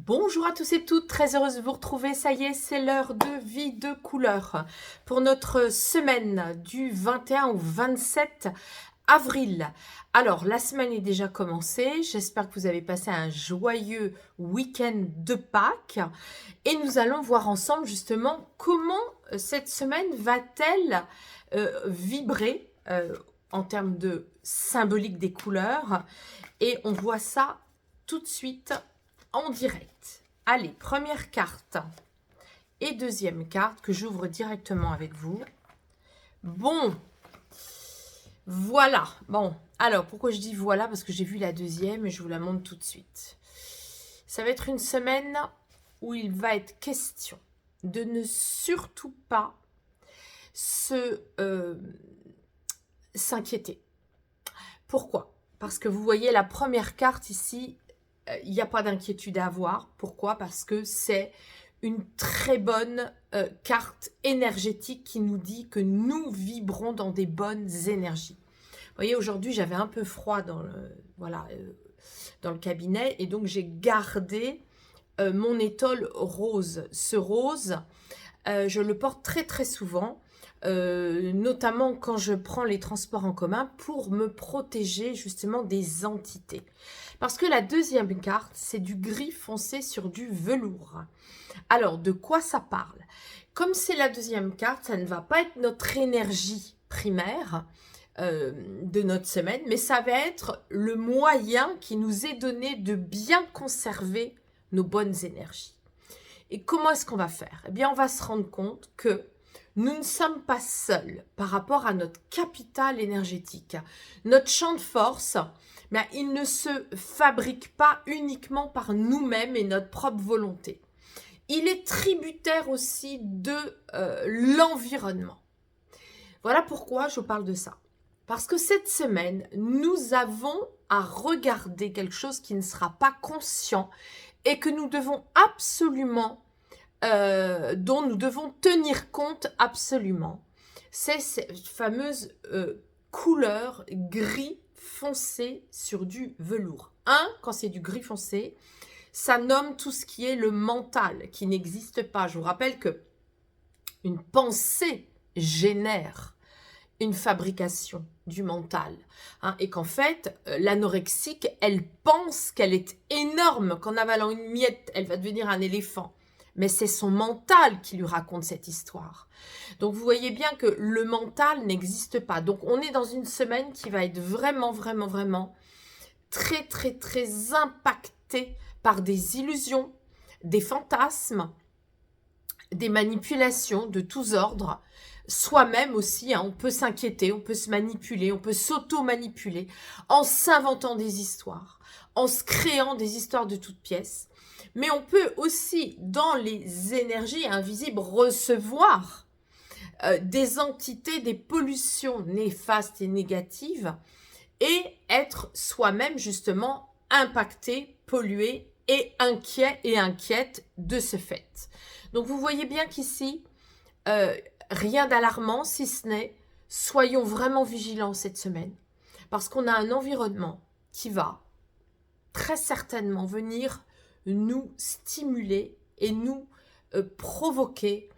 Bonjour à tous et toutes, très heureuse de vous retrouver. Ça y est, c'est l'heure de vie de couleur pour notre semaine du 21 au 27 avril. Alors, la semaine est déjà commencée. J'espère que vous avez passé un joyeux week-end de Pâques. Et nous allons voir ensemble justement comment cette semaine va-t-elle vibrer en termes de symbolique des couleurs. Et on voit ça tout de suite en direct. Allez, première carte et deuxième carte que j'ouvre directement avec vous. Bon, voilà. Bon, alors pourquoi je dis voilà? Parce que j'ai vu la deuxième et je vous la montre tout de suite. Ça va être une semaine où il va être question de ne surtout pas s'inquiéter. Pourquoi? Parce que vous voyez la première carte ici, il n'y a pas d'inquiétude à avoir. Pourquoi? Parce que c'est une très bonne carte énergétique qui nous dit que nous vibrons dans des bonnes énergies. Vous voyez, aujourd'hui, j'avais un peu froid dans le cabinet et donc j'ai gardé mon étole rose. Ce rose, je le porte très très souvent. Notamment quand je prends les transports en commun pour me protéger justement des entités. Parce que la deuxième carte, c'est du gris foncé sur du velours. Alors, de quoi ça parle? Comme c'est la deuxième carte, ça ne va pas être notre énergie primaire de notre semaine, mais ça va être le moyen qui nous est donné de bien conserver nos bonnes énergies. Et comment est-ce qu'on va faire? Eh bien, on va se rendre compte que nous ne sommes pas seuls par rapport à notre capital énergétique. Notre champ de force, mais il ne se fabrique pas uniquement par nous-mêmes et notre propre volonté. Il est tributaire aussi de l'environnement. Voilà pourquoi je parle de ça. Parce que cette semaine, nous avons à regarder quelque chose qui ne sera pas conscient et que nous devons absolument dont nous devons tenir compte absolument. C'est cette fameuse couleur gris foncé sur du velours. Quand c'est du gris foncé, ça nomme tout ce qui est le mental, qui n'existe pas. Je vous rappelle que une pensée génère une fabrication du mental. Et qu'en fait, l'anorexique, elle pense qu'elle est énorme, qu'en avalant une miette, elle va devenir un éléphant. Mais c'est son mental qui lui raconte cette histoire. Donc vous voyez bien que le mental n'existe pas. Donc on est dans une semaine qui va être vraiment, vraiment, vraiment très, très, très impactée par des illusions, des fantasmes, des manipulations de tous ordres. Soi-même aussi, on peut s'inquiéter, on peut se manipuler, on peut s'auto-manipuler en s'inventant des histoires, en se créant des histoires de toutes pièces. Mais on peut aussi, dans les énergies invisibles, recevoir des entités, des pollutions néfastes et négatives et être soi-même justement impacté, pollué et inquiet et inquiète de ce fait. Donc vous voyez bien qu'ici, rien d'alarmant si ce n'est soyons vraiment vigilants cette semaine parce qu'on a un environnement qui va très certainement venir nous stimuler et nous provoquer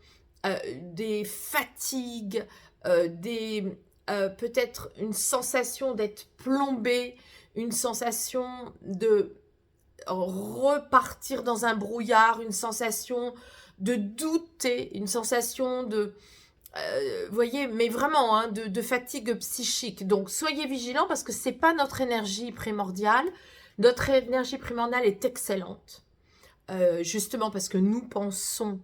des fatigues, peut-être une sensation d'être plombé, une sensation de repartir dans un brouillard, une sensation de douter, une sensation de... vous voyez, mais vraiment, de fatigue psychique. Donc, soyez vigilants parce que ce n'est pas notre énergie primordiale. Notre énergie primordiale est excellente. Justement parce que nous pensons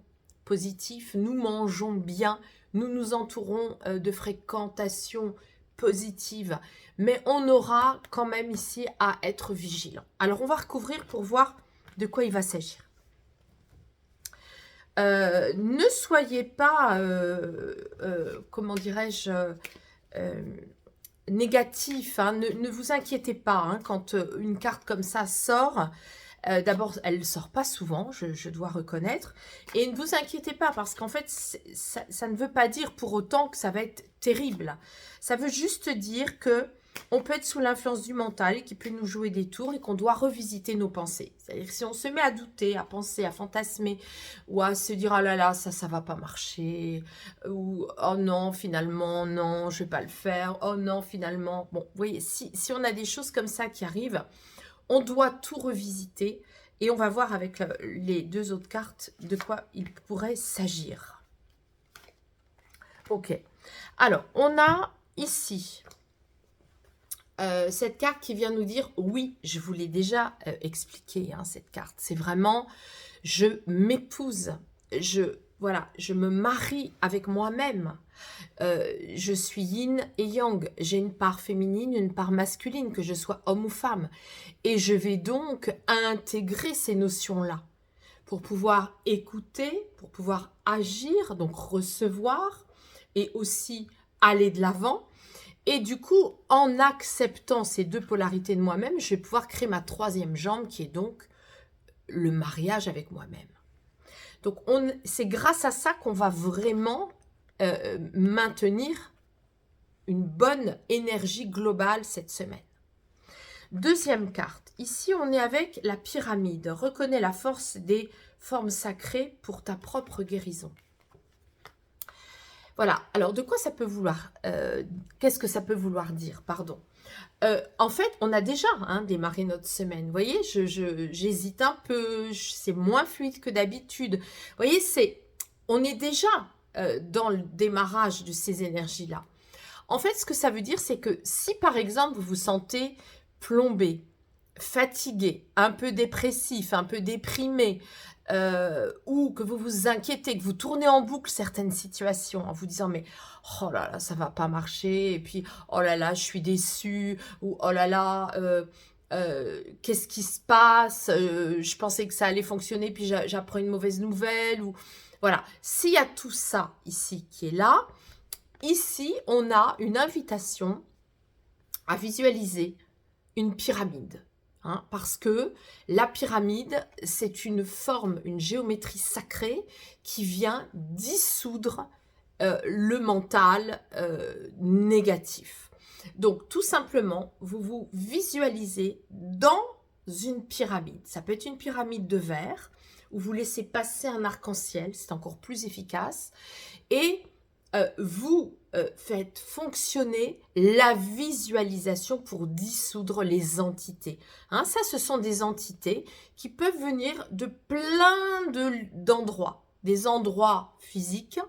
positif, nous mangeons bien, nous nous entourons de fréquentation positive. Mais on aura quand même ici à être vigilant. Alors, on va recouvrir pour voir de quoi il va s'agir. Ne soyez pas, comment dirais-je, négatif. Ne vous inquiétez pas quand une carte comme ça sort. D'abord, elle ne sort pas souvent, je dois reconnaître. Et ne vous inquiétez pas parce qu'en fait, ça ne veut pas dire pour autant que ça va être terrible. Ça veut juste dire que on peut être sous l'influence du mental qui peut nous jouer des tours et qu'on doit revisiter nos pensées. C'est-à-dire que si on se met à douter, à penser, à fantasmer ou à se dire « Oh là là, ça va pas marcher » ou « Oh non, finalement, non, je vais pas le faire. Oh non, finalement... » Bon, vous voyez, si on a des choses comme ça qui arrivent, on doit tout revisiter et on va voir avec les deux autres cartes de quoi il pourrait s'agir. Ok. Alors, on a ici... cette carte qui vient nous dire, oui, je vous l'ai déjà expliqué, hein, cette carte. C'est vraiment, je m'épouse, voilà, je me marie avec moi-même. Je suis yin et yang. J'ai une part féminine, une part masculine, que je sois homme ou femme. Et je vais donc intégrer ces notions-là pour pouvoir écouter, pour pouvoir agir, donc recevoir et aussi aller de l'avant. Et du coup, en acceptant ces deux polarités de moi-même, je vais pouvoir créer ma troisième jambe qui est donc le mariage avec moi-même. Donc, c'est grâce à ça qu'on va vraiment maintenir une bonne énergie globale cette semaine. Deuxième carte. Ici, on est avec la pyramide. Reconnais la force des formes sacrées pour ta propre guérison. Voilà, alors de quoi ça peut vouloir qu'est-ce que ça peut vouloir dire, pardon. En fait, on a déjà démarré notre semaine. Vous voyez, j'hésite un peu, c'est moins fluide que d'habitude. Vous voyez, on est déjà dans le démarrage de ces énergies-là. En fait, ce que ça veut dire, c'est que si par exemple, vous vous sentez plombé, fatigué, un peu dépressif, un peu déprimé, ou que vous vous inquiétez, que vous tournez en boucle certaines situations en vous disant mais oh là là ça va pas marcher et puis oh là là je suis déçue ou oh là là qu'est-ce qui se passe, je pensais que ça allait fonctionner puis j'apprends une mauvaise nouvelle ou voilà, s'il y a tout ça ici qui est là, ici on a une invitation à visualiser une pyramide. Parce que la pyramide, c'est une forme, une géométrie sacrée qui vient dissoudre le mental négatif. Donc, tout simplement, vous vous visualisez dans une pyramide. Ça peut être une pyramide de verre, où vous laissez passer un arc-en-ciel, c'est encore plus efficace, et vous faites fonctionner la visualisation pour dissoudre les entités. Ça, ce sont des entités qui peuvent venir de plein d'endroits. Des endroits physiques,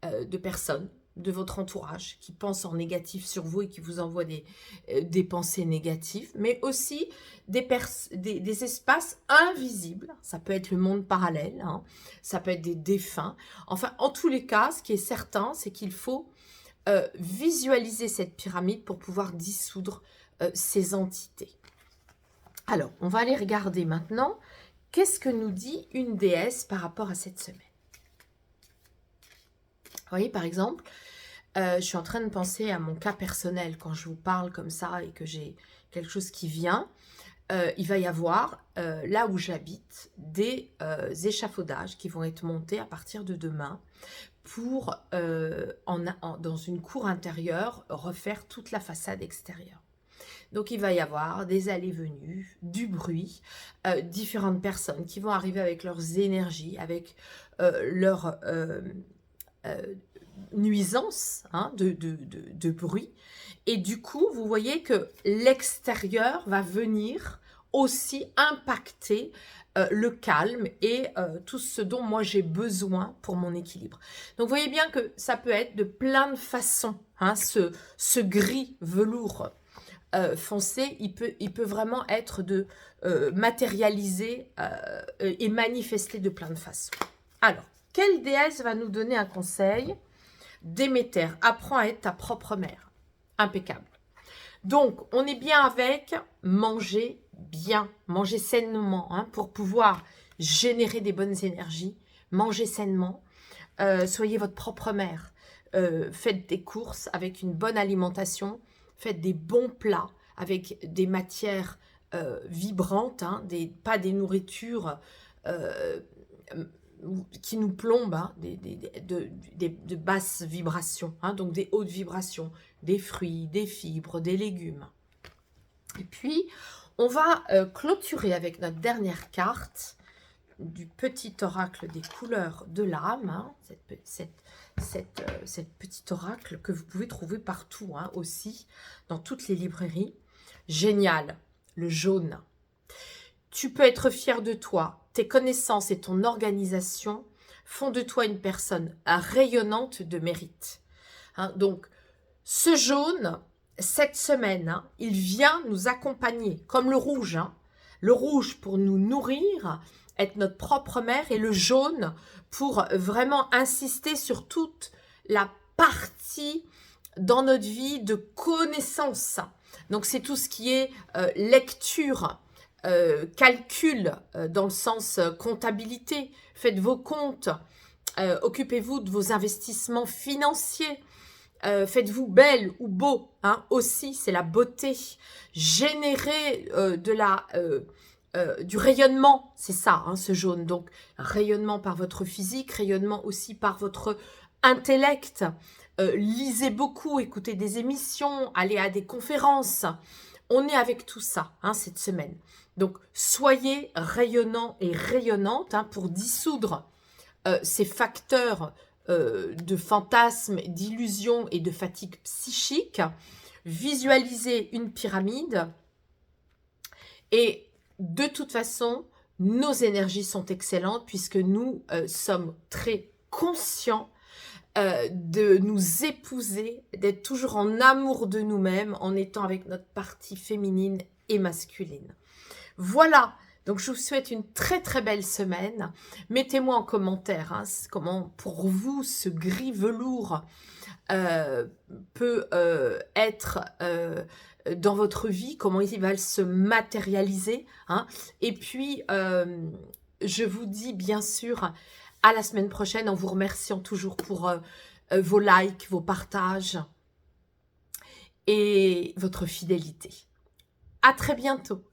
de personnes, de votre entourage, qui pensent en négatif sur vous et qui vous envoient des pensées négatives, mais aussi des espaces invisibles. Ça peut être le monde parallèle, ça peut être des défunts. Enfin, en tous les cas, ce qui est certain, c'est qu'il faut visualiser cette pyramide pour pouvoir dissoudre ces entités. Alors, on va aller regarder maintenant qu'est-ce que nous dit une déesse par rapport à cette semaine. Vous voyez, par exemple, je suis en train de penser à mon cas personnel quand je vous parle comme ça et que j'ai quelque chose qui vient. Il va y avoir, là où j'habite, des échafaudages qui vont être montés à partir de demain pour, dans une cour intérieure, refaire toute la façade extérieure. Donc, il va y avoir des allées-venues, du bruit, différentes personnes qui vont arriver avec leurs énergies, avec leur nuisance de bruit. Et du coup, vous voyez que l'extérieur va venir aussi impacter le calme et tout ce dont moi j'ai besoin pour mon équilibre. Donc, vous voyez bien que ça peut être de plein de façons. Ce gris velours foncé, il peut vraiment être matérialisé et manifesté de plein de façons. Alors, quelle déesse va nous donner un conseil? Déméter, apprends à être ta propre mère. Impeccable. Donc, on est bien avec manger bien, manger sainement, pour pouvoir générer des bonnes énergies, manger sainement, soyez votre propre mère, faites des courses avec une bonne alimentation, faites des bons plats avec des matières vibrantes, pas des nourritures qui nous plombent, hein, de basses vibrations, hein, donc des hautes vibrations, des fruits, des fibres, des légumes. Et puis, on va clôturer avec notre dernière carte du petit oracle des couleurs de l'âme, hein, cette petite oracle que vous pouvez trouver partout, hein, aussi, dans toutes les librairies. Génial, le jaune. Tu peux être fier de toi, tes connaissances et ton organisation font de toi une personne rayonnante de mérite. Hein, donc, ce jaune, cette semaine, hein, il vient nous accompagner, comme le rouge. Hein, le rouge pour nous nourrir, être notre propre mère, et le jaune pour vraiment insister sur toute la partie dans notre vie de connaissance. Donc, c'est tout ce qui est lecture, calcul dans le sens comptabilité, faites vos comptes, occupez-vous de vos investissements financiers, faites-vous belle ou beau, hein, aussi c'est la beauté, générez du rayonnement, c'est ça, hein, ce jaune, donc rayonnement par votre physique, rayonnement aussi par votre intellect, lisez beaucoup, écoutez des émissions, allez à des conférences, on est avec tout ça, hein, cette semaine. Donc, soyez rayonnants et rayonnantes, hein, pour dissoudre ces facteurs de fantasmes, d'illusions et de fatigue psychique. Visualisez une pyramide et de toute façon, nos énergies sont excellentes puisque nous sommes très conscients de nous épouser, d'être toujours en amour de nous-mêmes en étant avec notre partie féminine et masculine. Voilà, donc je vous souhaite une très très belle semaine. Mettez-moi en commentaire, hein, comment pour vous ce gris velours peut être dans votre vie, comment il va se matérialiser. Hein. Et puis, je vous dis bien sûr à la semaine prochaine en vous remerciant toujours pour vos likes, vos partages et votre fidélité. À très bientôt.